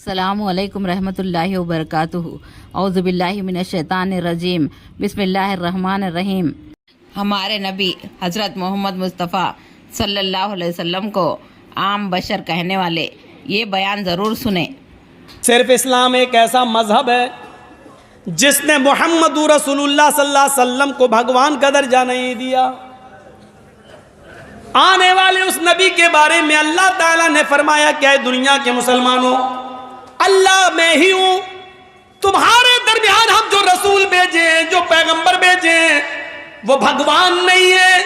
السلام علیکم رحمۃ اللہ وبرکاتہ۔ اعوذ باللہ من الشیطان الرجیم، بسم اللہ الرحمن الرحیم۔ ہمارے نبی حضرت محمد مصطفیٰ صلی اللہ علیہ وسلم کو عام بشر کہنے والے یہ بیان ضرور سنیں۔ صرف اسلام ایک ایسا مذہب ہے جس نے محمد رسول اللہ صلی اللہ علیہ وسلم کو بھگوان کا درجہ نہیں دیا۔ آنے والے اس نبی کے بارے میں اللہ تعالیٰ نے فرمایا کہ اے دنیا کے مسلمانوں، اللہ میں ہی ہوں، تمہارے درمیان ہم جو رسول بھیجے ہیں، جو پیغمبر بھیجے ہیں، وہ بھگوان نہیں ہے،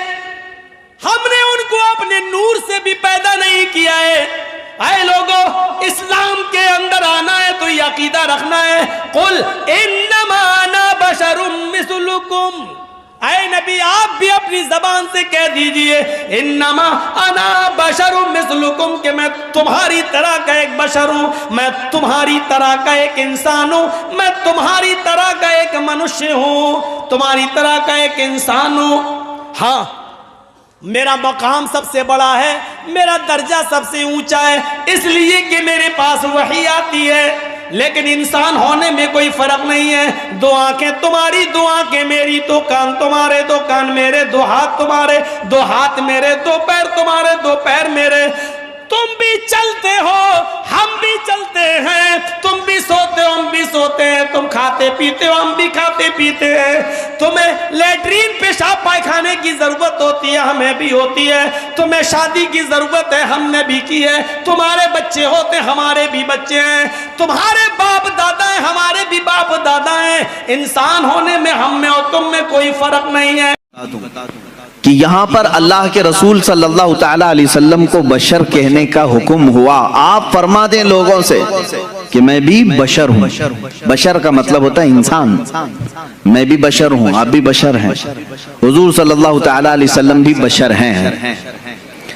ہم نے ان کو اپنے نور سے بھی پیدا نہیں کیا ہے۔ اے لوگوں، اسلام کے اندر آنا ہے تو یہ عقیدہ رکھنا ہے، قل انما انا بشر مثلکم۔ اے نبی آپ بھی اپنی زبان سے کہہ دیجئے انما انا بشر مثلکم، کہ میں تمہاری طرح کا ایک بشر ہوں، میں تمہاری طرح کا ایک انسان ہوں، میں تمہاری طرح کا ایک منشیہ ہوں، تمہاری طرح کا ایک انسان ہوں۔ ہاں، میرا مقام سب سے بڑا ہے، میرا درجہ سب سے اونچا ہے، اس لیے کہ میرے پاس وحی آتی ہے، لیکن انسان ہونے میں کوئی فرق نہیں ہے۔ دو آنکھیں تمہاری، دو آنکھیں میری، دو کان تمہارے، دو کان میرے، دو ہاتھ تمہارے، دو ہاتھ میرے، دو پیر تمہارے، دو پیر میرے۔ تم بھی چلتے ہو، ہم بھی چلتے ہیں، تم بھی سوتے ہو، ہم بھی سوتے ہیں، تم کھاتے پیتے ہو، ہم بھی کھاتے پیتے ہیں، تمہیں لیٹرین پیشاب پائخانے کی ضرورت ہوتی ہے، ہمیں بھی ہوتی ہے، تمہیں شادی کی ضرورت ہے، ہم نے بھی کی ہے، تمہارے بچے ہوتے ہیں، ہمارے بھی بچے ہیں، تمہارے باپ دادا ہیں، ہمارے بھی باپ دادا ہیں۔ انسان ہونے میں ہم میں اور تم میں کوئی فرق نہیں ہے۔ کہ یہاں پر اللہ کے رسول صلی اللہ تعالیٰ علیہ وسلم کو بشر کہنے کا حکم ہوا۔ آپ فرما دیں لوگوں سے کہ میں بھی بشر ہوں۔ بشر کا مطلب ہوتا ہے انسان، میں بھی بشر ہوں، آپ بھی بشر ہیں، حضور صلی اللہ تعالیٰ علیہ وسلم بھی بشر ہیں۔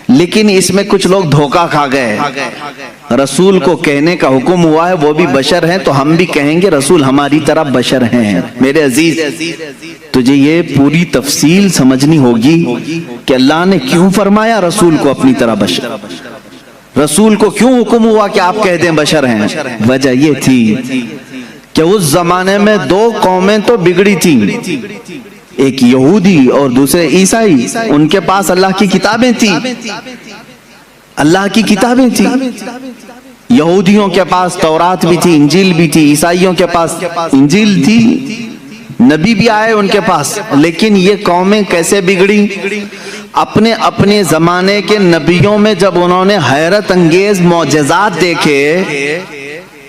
لیکن اس میں کچھ لوگ دھوکہ کھا گئے، رسول کو کہنے کا حکم ہوا ہے، وہ بھی بشر ہیں تو ہم بھی کہیں گے رسول ہماری طرح بشر ہیں۔ میرے عزیز، تجھے یہ پوری تفصیل سمجھنی ہوگی کہ اللہ نے کیوں فرمایا رسول کو اپنی طرح بشر، رسول کو کیوں حکم ہوا کہ آپ کہہ دیں بشر ہیں۔ وجہ یہ تھی کہ اس زمانے میں دو قومیں تو بگڑی تھیں، ایک یہودی اور دوسرے عیسائی۔ ان کے پاس اللہ کی کتابیں تھیں، اللہ کی کتابیں تھیں۔ یہودیوں کے پاس تورات بھی تھی، انجیل بھی تھی، عیسائیوں کے پاس انجیل تھی، نبی بھی آئے ان کے پاس۔ لیکن یہ قومیں کیسے بگڑی؟ اپنے اپنے زمانے کے نبیوں میں جب انہوں نے حیرت انگیز معجزات دیکھے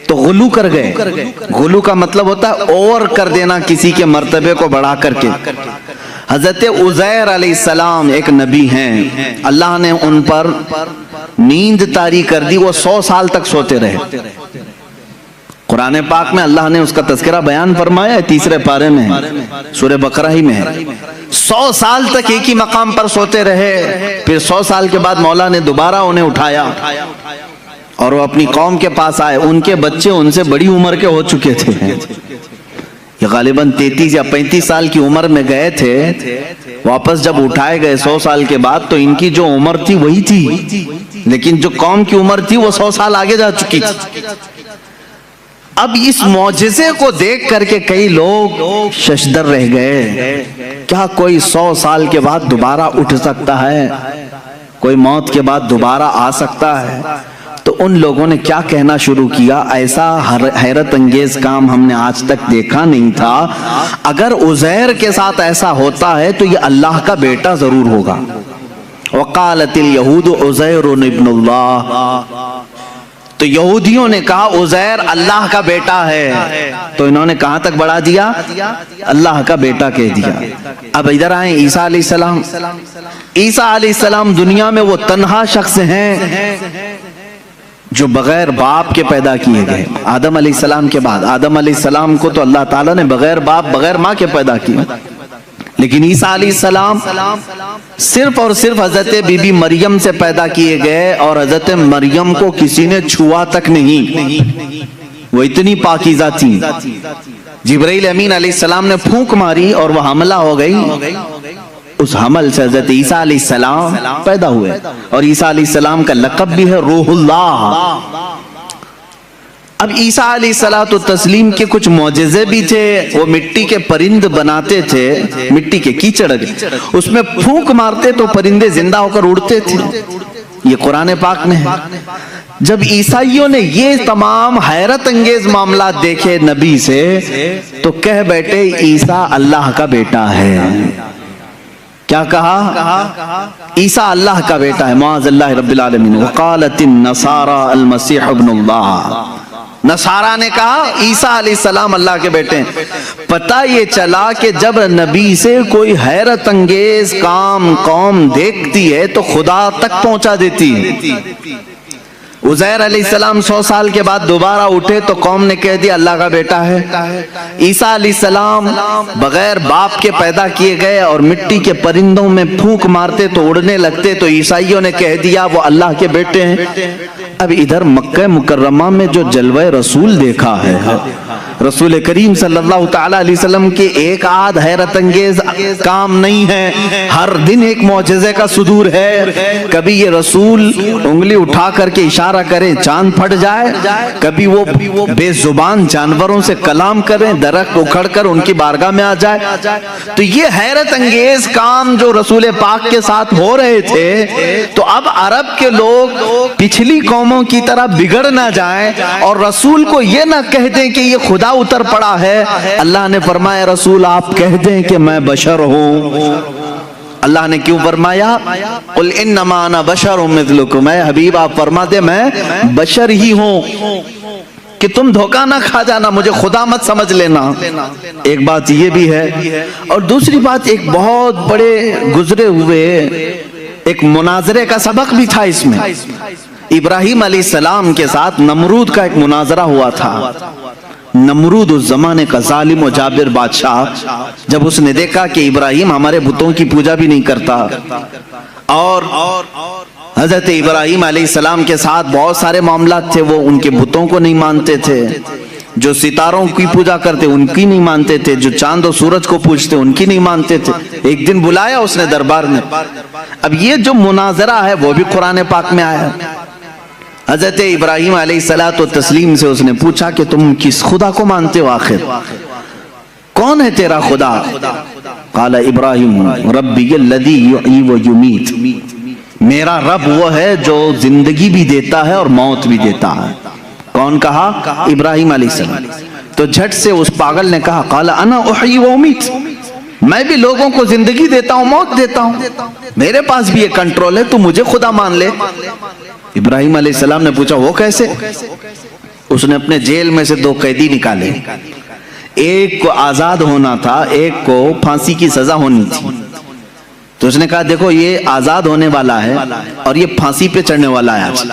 تو غلو کر گئے۔ غلو کا مطلب ہوتا ہے اور کر دینا، کسی کے مرتبے کو بڑھا کر کے۔ حضرت عزیر علیہ السلام ایک نبی ہیں، اللہ نے ان پر نیند طاری کر دی، وہ 100 سال تک سوتے رہے۔ قرآن پاک میں اللہ نے اس کا تذکرہ بیان فرمایا ہے، 3 پارے میں، سورہ بقرہ ہی میں ہے۔ 100 سال تک ایک ہی مقام پر سوتے رہے، پھر 100 سال کے بعد مولا نے دوبارہ انہیں اٹھایا اور وہ اپنی قوم کے پاس آئے۔ ان کے بچے ان سے بڑی عمر کے ہو چکے تھے، یہ غالباً 33 یا 35 سال کی عمر میں گئے تھے۔ واپس جب اٹھائے گئے 100 سال کے بعد تو ان کی جو عمر تھی وہی تھی، لیکن جو قوم کی عمر تھی وہ 100 سال آگے جا چکی تھی۔ اب اس معجزے کو دیکھ کر کے کئی لوگ ششدر رہ گئے، کیا کوئی 100 سال کے بعد دوبارہ اٹھ سکتا ہے؟ کوئی موت کے بعد دوبارہ آ سکتا ہے؟ تو ان لوگوں نے کیا کہنا شروع کیا، ایسا حیرت انگیز کام ہم نے آج تک دیکھا نہیں تھا، اگر عزیر کے ساتھ ایسا ہوتا ہے تو یہ اللہ کا بیٹا ضرور ہوگا۔ وقالت الیہود عزیر ابن اللہ، تو یہودیوں نے کہا عزیر اللہ کا بیٹا ہے، تو انہوں نے کہاں تک بڑھا دیا، اللہ کا بیٹا کہہ دیا۔ اب ادھر آئیں عیسیٰ علیہ السلام۔ عیسیٰ علیہ السلام دنیا میں وہ تنہا شخص ہیں جو بغیر باپ کے پیدا کیے گئے۔ آدم علیہ السلام کے بعد، آدم علیہ السلام کو تو اللہ تعالیٰ نے بغیر باپ بغیر ماں کے پیدا کیا، لیکن عیسیٰ علیہ السلام صرف اور صرف حضرت بی بی مریم سے پیدا کیے گئے، اور حضرت مریم کو کسی نے چھوا تک نہیں، وہ اتنی پاکیزہ تھیں۔ جبرائیل امین علیہ السلام نے پھونک ماری اور وہ حملہ ہو گئی، اس حمل سے حضرت عیسیٰ علیہ السلام پیدا ہوئے، اور عیسیٰ علیہ السلام کا لقب بھی ہے روح اللہ۔ اب عیسیٰ علیہ الصلوۃ والتسلیم کے کچھ معجزے بھی تھے. وہ مٹی کے پرند بناتے تھے, مٹی کے کیچڑ, اس میں پھونک مارتے تو پرندے زندہ ہو کر اڑتے تھے. یہ قرآن پاک میں ہے. جب عیسائیوں نے یہ تمام حیرت انگیز معاملات دیکھے نبی سے تو کہہ بیٹھے عیسیٰ اللہ کا بیٹا ہے. کیا کہا؟ عیسیٰ اللہ کا بیٹا ہے. معاذ اللہ رب العالمین. وقالت النصارى المسیح ابن اللہ. نصارہ نے کہا عیسیٰ علیہ السلام اللہ کے بیٹے ہیں. پتہ یہ چلا کہ جب نبی سے کوئی حیرت انگیز کام قوم دیکھتی ہے تو خدا تک پہنچا دیتی ہے. عزیر علیہ السلام 100 سال کے بعد دوبارہ اٹھے تو قوم نے کہہ دیا اللہ کا بیٹا ہے. عیسیٰ علیہ السلام بغیر باپ کے پیدا کیے گئے اور مٹی کے پرندوں میں پھونک مارتے تو اڑنے لگتے تو عیسائیوں نے کہہ دیا وہ اللہ کے بیٹے ہیں. اب ادھر مکہ مکرمہ میں جو جلوہ رسول دیکھا ہے, رسول کریم صلی اللہ تعالی علیہ وسلم کے ایک آدھ حیرت انگیز کام نہیں ہے, ہر دن ایک معجزے کا صدور ہے. کبھی یہ رسول انگلی اٹھا کر کے اشارہ کریں چاند پھٹ جائے, کبھی وہ بے زبان جانوروں سے کلام کریں درخت اکھڑ کر ان کی بارگاہ میں آ جائے. تو یہ حیرت انگیز کام جو رسول پاک کے ساتھ ہو رہے تھے تو اب عرب کے لوگ پچھلی قوموں کی طرح بگڑ نہ جائیں اور رسول کو یہ نہ کہہ دیں کہ یہ خدا اتر پڑا ہے. اللہ نے فرمایا رسول آپ کہہ دیں کہ میں بشر ہوں. اللہ نے کیوں فرمایا قل انما انا بشر مثلکم, اے حبیب آپ فرما دے میں بشر ہی ہوں کہ تم دھوکہ نہ کھا جانا, مجھے خدا مت سمجھ لینا. ایک بات یہ بھی ہے. اور دوسری بات ایک بہت بڑے گزرے ہوئے ایک مناظرے کا سبق بھی تھا اس میں. ابراہیم علیہ السلام کے ساتھ نمرود کا ایک مناظرہ ہوا تھا. نمرود اس زمانے کا ظالم و جابر بادشاہ, جب اس نے دیکھا کہ ابراہیم ہمارے بتوں کی پوجا بھی نہیں کرتا اور حضرت ابراہیم علیہ السلام کے ساتھ بہت سارے معاملات تھے, وہ ان کے بتوں کو نہیں مانتے تھے, جو ستاروں کی پوجا کرتے ان کی نہیں مانتے تھے, جو چاند و سورج کو پوجتے ان کی نہیں مانتے تھے. ایک دن بلایا اس نے دربار میں. اب یہ جو مناظرہ ہے وہ بھی قرآن پاک میں آیا. حضرت ابراہیم علیہ الصلوۃ والتسلیم سے اس نے پوچھا کہ تم کس خدا کو مانتے ہو, آخر کون ہے تیرا خدا؟ قال ابراہیم ربی الذی یحیی و یمیت, میرا رب وہ ہے جو زندگی بھی دیتا ہے اور موت بھی دیتا ہے. کون کہا؟ ابراہیم علیہ السلام. تو جھٹ سے اس پاگل نے کہا قال انا احیی و امیت, میں بھی لوگوں کو زندگی دیتا ہوں موت دیتا ہوں, میرے پاس بھی یہ کنٹرول ہے, تو مجھے خدا مان لے. ابراہیم علیہ السلام نے پوچھا وہ کیسے؟ اس نے اپنے جیل میں سے 2 قیدی نکالے, ایک کو آزاد ہونا تھا, ایک کو پھانسی کی سزا ہونی تھی. تو اس نے کہا دیکھو یہ آزاد ہونے والا ہے اور یہ پھانسی پہ چڑھنے والا ہے آج,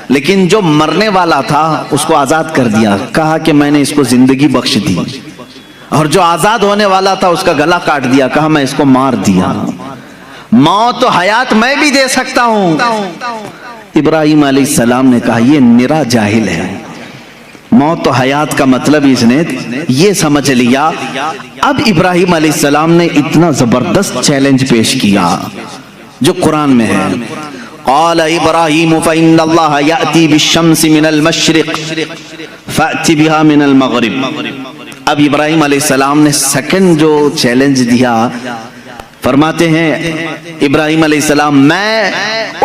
لیکن جو مرنے والا تھا اس کو آزاد کر دیا, کہا کہ میں نے اس کو زندگی بخش دی, اور جو آزاد ہونے والا تھا اس کا گلا کاٹ دیا, کہا میں اس کو مار دیا. موت و حیات میں بھی دے سکتا ہوں. ابراہیم علیہ السلام نے کہا یہ نرا جاہل ہے, موت و حیات کا مطلب اس نے یہ سمجھ لیا. اب ابراہیم علیہ السلام نے اتنا زبردست چیلنج پیش کیا جو قرآن میں ہے. قال ابراہیم فإن اللہ یأتی بالشمس من المشرق فأتی بها من المغرب. اب ابراہیم علیہ السلام نے سیکنڈ جو چیلنج دیا, فرماتے ہیں ابراہیم علیہ السلام میں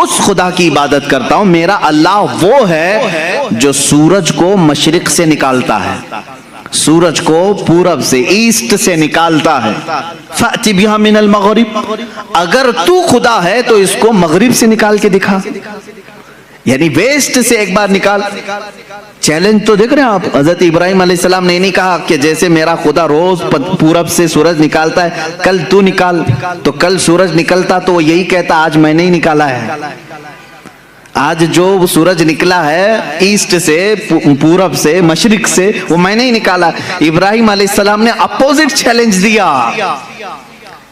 اس خدا کی عبادت کرتا ہوں, میرا اللہ وہ ہے جو سورج کو مشرق سے نکالتا ہے, سورج کو پورب سے ایسٹ سے نکالتا ہے. فأتی بها من المغرب, اگر تو خدا ہے تو اس کو مغرب سے نکال کے دکھا, یعنی ویسٹ سے ایک بار نکال. چیلنج تو دیکھ رہے ہیں آپ, حضرت ابراہیم علیہ السلام نے نہیں کہا کہ جیسے میرا خدا روز پورب سے سورج نکالتا ہے کل تو نکال, تو کل سورج نکلتا تو وہ یہی کہتا آج میں نے ہی نکالا ہے. آج جو سورج نکلا ہے ایسٹ سے, پورب سے, مشرق سے, وہ میں نے ہی نکالا. ابراہیم علیہ السلام نے اپوزٹ چیلنج دیا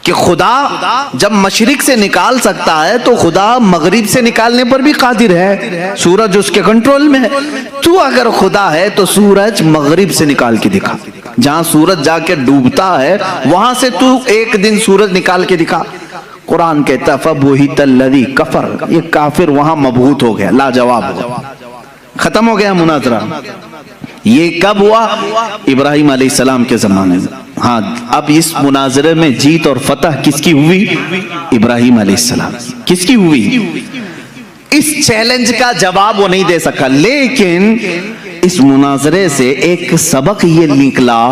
کہ خدا جب مشرق سے نکال سکتا ہے تو خدا مغرب سے نکالنے پر بھی قادر ہے, سورج اس کے کنٹرول میں ہے. تو اگر خدا ہے تو سورج مغرب سے نکال کے دکھا, جہاں سورج جا کے ڈوبتا ہے وہاں سے تو ایک دن سورج نکال کے دکھا. قرآن کہتا فَبُهِتَ الَّذِي كَفَرَ, یہ کافر وہاں مبہوت ہو گیا, لاجواب ہو گیا, ختم ہو گیا مناظرہ. یہ کب ہوا؟ ابراہیم علیہ السلام کے زمانے میں. ہاں اب اس مناظرے میں جیت اور فتح کس کی ہوئی؟ ابراہیم علیہ السلام. کس کی ہوئی؟ اس چیلنج کا جواب وہ نہیں دے سکا، لیکن اس مناظرے سے ایک سبق یہ نکلا،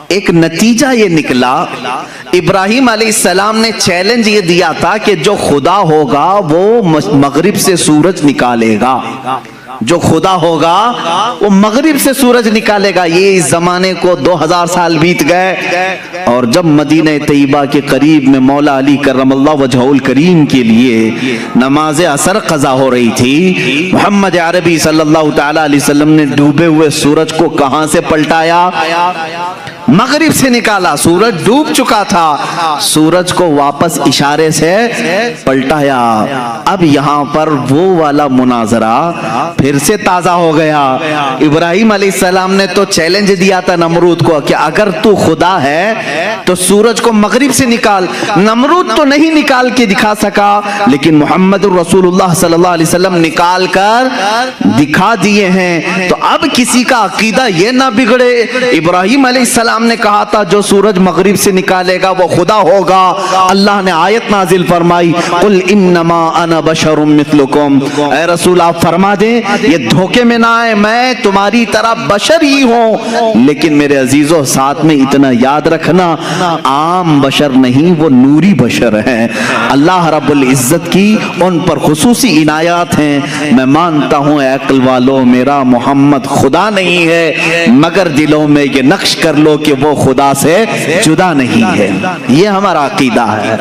ایک نتیجہ یہ نکلا. ابراہیم علیہ السلام نے چیلنج یہ دیا تھا کہ جو خدا ہوگا وہ مغرب سے سورج نکالے گا، جو خدا ہوگا وہ مغرب سے سورج نکالے گا. یہ اس زمانے کو 2000 سال بیت گئے، اور جب مدینہ طیبہ کے قریب میں مولا علی کرم اللہ وجہہ الکریم کے لیے نماز عصر قضا ہو رہی تھی، محمد عربی صلی اللہ تعالی علیہ وسلم نے ڈوبے ہوئے سورج کو کہاں سے پلٹایا؟ مغرب سے نکالا. سورج ڈوب چکا تھا، سورج کو واپس اشارے سے پلٹایا. اب یہاں پر وہ والا مناظرہ پھر سے تازہ ہو گیا. ابراہیم علیہ السلام نے تو چیلنج دیا تھا نمرود کو کہ اگر تو خدا ہے تو سورج کو مغرب سے نکال. نمرود تو نہیں نکال کے دکھا سکا، لیکن محمد رسول اللہ صلی اللہ علیہ وسلم نکال کر دکھا دیے ہیں. تو اب کسی کا عقیدہ یہ نہ بگڑے. ابراہیم علیہ السلام نے کہا تھا جو سورج مغرب سے نکالے گا وہ خدا ہوگا. اللہ نے آیت نازل فرمائی، قل انما انا بشر مثلکم. اے رسول آپ فرما دیں یہ دھوکے میں نہ آئے، میں تمہاری طرح بشر ہی ہوں. لیکن میرے عزیزوں ساتھ میں اتنا یاد رکھنا، عام بشر نہیں، وہ نوری بشر ہیں. اللہ رب العزت کی ان پر خصوصی عنایات ہیں. میں مانتا ہوں اے عقل والو میرا محمد خدا نہیں ہے، مگر دلوں میں یہ نقش کر لو کہ وہ خدا سے جدا نہیں ہے. یہ ہمارا عقیدہ ہے.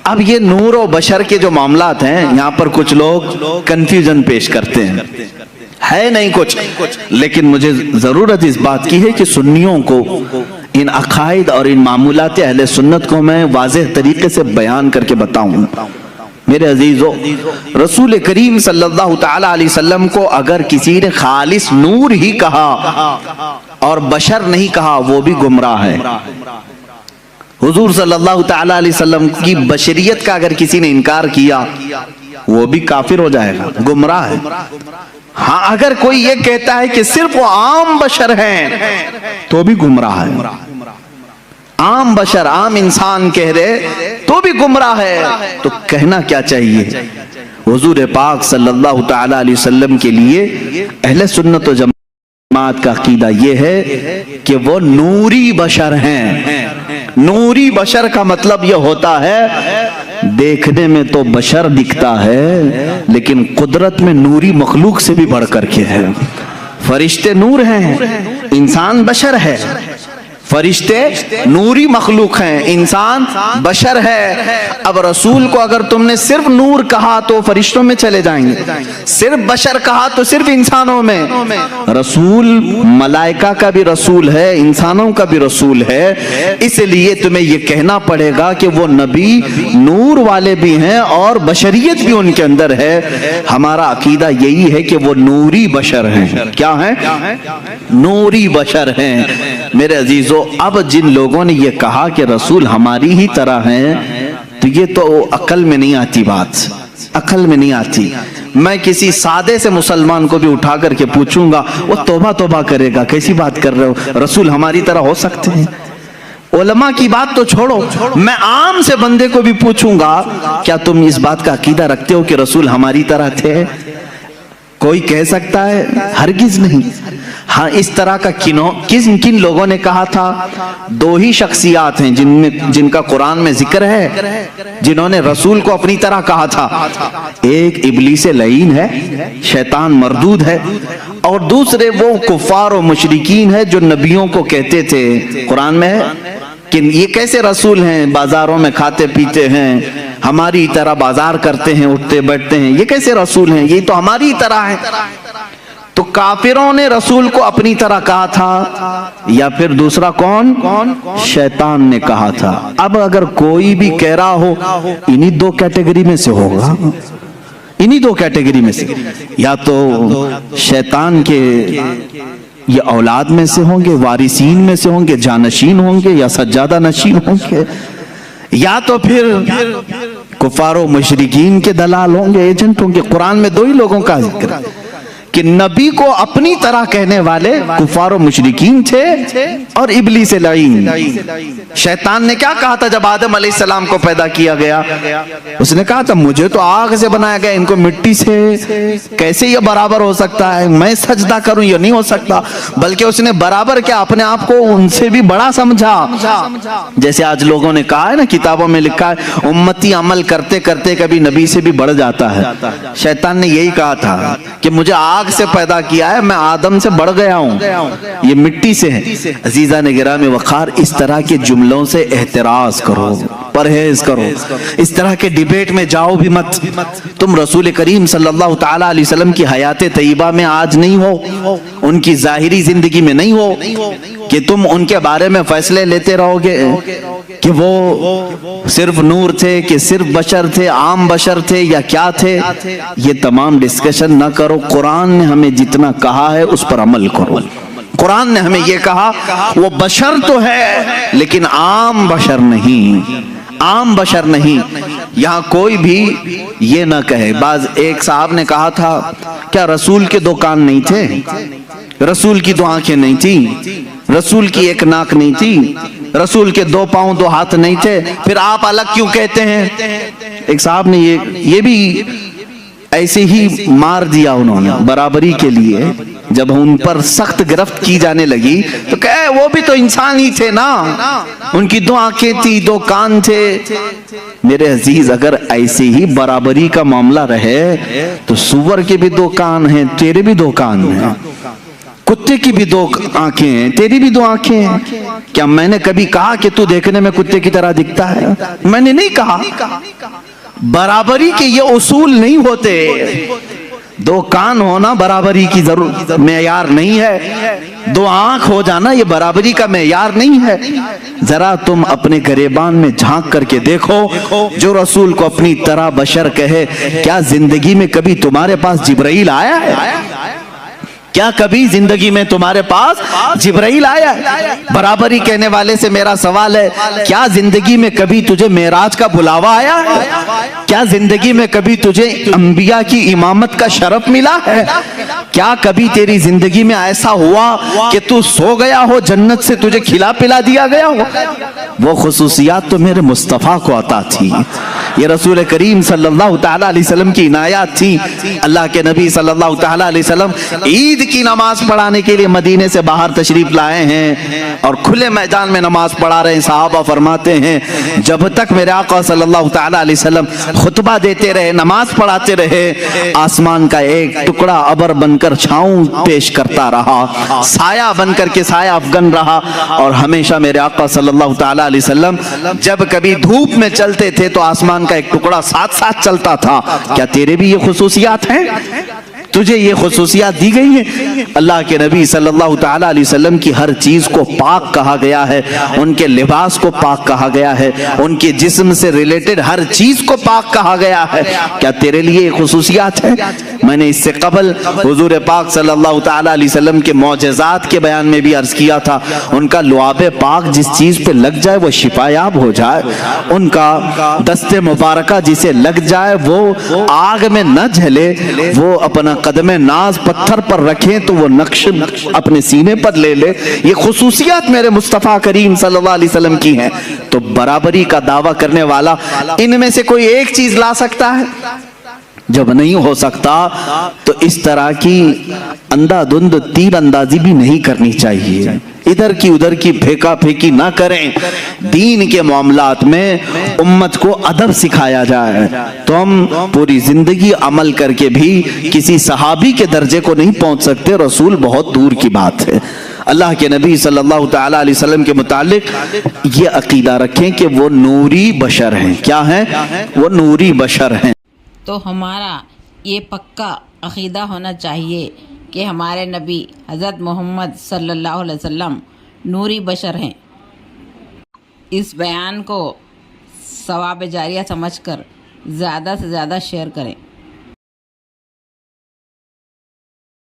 اب یہ نور و بشر کے جو معاملات ہیں یہاں پر کچھ لوگ کنفیوژن پیش کرتے ہیں، ہے نہیں کچھ، لیکن مجھے ضرورت اس بات کی ہے کہ سنیوں کو ان عقائد اور ان معمولات اہل سنت کو میں واضح طریقے سے بیان کر کے بتاؤں. میرے عزیزو، رسول کریم صلی اللہ تعالی علیہ وسلم کو اگر کسی نے خالص نور ہی کہا اور بشر نہیں کہا وہ بھی گمراہ ہے. حضور صلی اللہ تعالی علیہ وسلم کی بشریت کا اگر کسی نے انکار کیا وہ بھی کافر ہو جائے گا، گمراہ ہے. ہاں اگر کوئی یہ کہتا ہے کہ صرف وہ عام بشر ہیں تو بھی گمراہ ہے. عام بشر، عام انسان کہہ رہے تو بھی گمراہ ہے. تو کہنا کیا چاہیے؟ حضور پاک صلی اللہ تعالی علیہ وسلم کے لیے اہل سنت و جماعت کا عقیدہ یہ ہے کہ وہ نوری بشر ہیں. نوری بشر کا مطلب یہ ہوتا ہے دیکھنے میں تو بشر دکھتا ہے لیکن قدرت میں نوری مخلوق سے بھی بڑھ کر کے ہے. فرشتے نور ہیں، انسان بشر ہے. فرشتے نوری مخلوق ہیں، انسان بشر ہے. اب رسول کو اگر تم نے صرف نور کہا تو فرشتوں میں چلے جائیں گے، صرف بشر کہا تو صرف انسانوں میں. رسول ملائکہ کا بھی رسول ہے، انسانوں کا بھی رسول ہے. اس لیے تمہیں یہ کہنا پڑے گا کہ وہ نبی نور والے بھی ہیں اور بشریت بھی ان کے اندر ہے. ہمارا عقیدہ یہی ہے کہ وہ نوری بشر ہیں. کیا ہیں؟ نوری بشر ہیں. میرے عزیزو، اب جن لوگوں نے یہ کہا کہ رسول ہماری ہی طرح ہیں تو یہ تو عقل میں نہیں آتی بات، عقل میں نہیں آتی. میں کسی سادے سے مسلمان کو بھی اٹھا کر کے پوچھوں گا وہ توبہ توبہ کرے گا، کیسی بات کر رہے ہو، رسول ہماری طرح ہو سکتے ہیں؟ علماء کی بات تو چھوڑو، میں عام سے بندے کو بھی پوچھوں گا کیا تم اس بات کا عقیدہ رکھتے ہو کہ رسول ہماری طرح تھے؟ کوئی کہہ سکتا ہے؟ ہرگز نہیں. ہاں اس طرح کا کن لوگوں نے کہا تھا؟ دو ہی شخصیات ہیں جن کا قرآن میں ذکر ہے جنہوں نے رسول کو اپنی طرح کہا تھا. ایک ابلیس لعین ہے، شیطان مردود ہے، اور دوسرے وہ کفار و مشرکین ہے جو نبیوں کو کہتے تھے، قرآن میں ہے کہ یہ کیسے رسول ہیں، بازاروں میں کھاتے پیتے ہیں، ہماری طرح بازار کرتے ہیں، اٹھتے بیٹھتے ہیں، یہ کیسے رسول ہیں، یہ تو ہماری طرح ہے. تو کافروں نے رسول کو اپنی طرح کہا تھا، یا پھر دوسرا کون؟ شیطان نے کہا تھا. اب اگر کوئی بھی کہہ رہا ہو انہی دو کیٹیگری میں سے ہوگا، انہی دو کیٹیگری میں سے، یا تو شیطان کے یہ اولاد میں سے ہوں گے، وارثین میں سے ہوں گے، جانشین ہوں گے، یا سجادہ نشین ہوں گے، یا تو پھر کفار و مشرکین کے دلال ہوں گے، ایجنٹ ہوں گے. قرآن میں دو ہی لوگوں کا ذکر ہے. کہ نبی کو اپنی طرح کہنے والے کفار و مشرکین تھے اور ابلیس لعین. شیطان نے کیا کہا تھا جب آدم علیہ السلام کو پیدا کیا گیا؟ اس نے کہا تھا مجھے تو آگ سے بنایا گیا, ان کو مٹی سے کیسے یہ برابر ہو سکتا ہے, میں سجدہ کروں یہ نہیں ہو سکتا. بلکہ اس نے برابر کیا, اپنے آپ کو ان سے بھی بڑا سمجھا. جیسے آج لوگوں نے کہا ہے نا, کتابوں میں لکھا ہے امتی عمل کرتے کرتے کبھی نبی سے بھی بڑھ جاتا ہے. شیطان نے یہی کہا تھا کہ مجھے آگ سے پیدا کیا ہے, میں آدم سے بڑھ گیا ہوں, یہ مٹی سے ہے. عزیزان گرامی وقار, اس طرح کے جملوں سے احتراز کرو, پرہیز کرو. اس طرح کے ڈیبیٹ میں جاؤ بھی مت. تم رسول کریم صلی اللہ تعالی علیہ وسلم کی حیات طیبہ میں آج نہیں ہو, ان کی ظاہری زندگی میں نہیں ہو کہ تم ان کے بارے میں فیصلے لیتے رہو گے کہ وہ صرف نور تھے, کہ صرف بشر تھے, عام بشر تھے یا کیا تھے. یہ تمام ڈسکشن نہ کرو. قرآن نے ہمیں جتنا کہا ہے اس پر عمل کرو. قرآن نے ہمیں یہ کہا وہ بشر تو ہے لیکن عام بشر نہیں, عام بشر نہیں. یہاں کوئی بھی یہ نہ کہے. بعض ایک صاحب نے کہا تھا کیا رسول کے دو کان نہیں تھے, رسول کی دو آنکھیں نہیں تھی, رسول کی ایک ناک نہیں تھی, رسول کے دو پاؤں دو ہاتھ نہیں تھے, پھر آپ الگ کیوں کہتے ہیں؟ ایک صاحب نے یہ بھی ایسے ہی مار دیا انہوں نے برابری کے لیے. جب ان پر سخت گرفت کی جانے لگی تو کہے وہ بھی تو انسان ہی تھے نا, ان کی دو آنکھیں تھی, دو کان تھے. میرے عزیز, اگر ایسے ہی برابری کا معاملہ رہے تو سور کے بھی دو کان ہیں, تیرے بھی دو کان ہیں, کتے کی بھی دو آنکھیں ہیں, تیری بھی دو آنکھیں ہیں. کیا میں نے کبھی کہا کہ تو دیکھنے میں کتے کی طرح دکھتا ہے؟ میں نے نہیں کہا. برابری کے یہ اصول نہیں ہوتے. دو کان ہونا برابری کی ضرورت معیار نہیں ہے, دو آنکھ ہو جانا یہ برابری کا معیار نہیں ہے. ذرا تم اپنے گریبان میں جھانک کر کے دیکھو, جو رسول کو اپنی طرح بشر کہے, کیا زندگی میں کبھی تمہارے پاس جبرائیل آیا ہے؟ کیا کبھی زندگی میں تمہارے پاس جبرائیل آیا ہے؟ برابری کہنے والے سے میرا سوال ہے, کیا زندگی میں کبھی تجھے معراج کا بلاوا آیا ہے؟ کیا زندگی میں کبھی تجھے انبیاء کی امامت کا شرف ملا ہے؟ کیا کبھی تیری زندگی میں ایسا ہوا کہ تو سو گیا ہو, جنت سے تجھے کھلا پلا دیا گیا ہو؟ وہ خصوصیات تو میرے مصطفیٰ کو عطا تھی. یہ رسول کریم صلی اللہ تعالی علیہ وسلم کی عنایات تھی. اللہ کے نبی صلی اللہ تعالی علیہ وسلم عید کی نماز پڑھانے کے لیے مدینے سے باہر تشریف لائے ہیں اور کھلے میدان میں نماز پڑھا رہے ہیں. صحابہ فرماتے ہیں جب تک میرے آقا صلی اللہ تعالی علیہ وسلم خطبہ دیتے رہے, نماز پڑھاتے رہے, آسمان کا ایک ٹکڑا ابر بن کر چھاؤں پیش کرتا رہا, سایہ بن کر کے سایہ افغن رہا. اور ہمیشہ میرے آقا صلی اللہ تعالی علیہ وسلم جب کبھی دھوپ میں چلتے تھے تو آسمان کا ایک ٹکڑا ساتھ ساتھ چلتا تھا. کیا تیرے بھی یہ خصوصیات ہیں؟ تجھے یہ خصوصیات دی گئی ہیں؟ اللہ کے نبی صلی اللہ تعالی علیہ وسلم کی ہر چیز کو پاک کہا گیا ہے, ان کے لباس کو پاک کہا گیا ہے, ان کے جسم سے ریلیٹڈ ہر چیز کو پاک کہا گیا ہے. کیا تیرے لیے یہ خصوصیات ہیں؟ میں نے اس سے قبل حضور پاک صلی اللہ تعالی علیہ وسلم کے معجزات کے بیان میں بھی عرض کیا تھا, ان کا لعاب پاک جس چیز پہ لگ جائے وہ شفایاب ہو جائے, ان کا دست مبارکہ جسے لگ جائے وہ آگ میں نہ جھلے, وہ اپنا قدم ناز پتھر پر رکھیں تو وہ نقش اپنے سینے پر لے لے. یہ خصوصیات میرے مصطفیٰ کریم صلی اللہ علیہ وسلم کی ہیں. تو برابری کا دعویٰ کرنے والا ان میں سے کوئی ایک چیز لا سکتا ہے؟ جب نہیں ہو سکتا تو اس طرح کی اندھا دھند تیر اندازی بھی نہیں کرنی چاہیے. ادھر کی ادھر کی پھینکا پھینکی نہ کریں. دین کے معاملات میں امت کو ادب سکھایا جائے. تو ہم پوری زندگی عمل کر کے بھی کسی صحابی کے درجے کو نہیں پہنچ سکتے, رسول بہت دور کی بات ہے. اللہ کے نبی صلی اللہ تعالی علیہ وسلم کے متعلق یہ عقیدہ رکھیں کہ وہ نوری بشر ہیں. کیا ہیں؟ وہ نوری بشر ہیں. تو ہمارا یہ پکا عقیدہ ہونا چاہیے کہ ہمارے نبی حضرت محمد صلی اللہ علیہ وسلم نوری بشر ہیں. اس بیان کو ثواب جاریہ سمجھ کر زیادہ سے زیادہ شیئر کریں.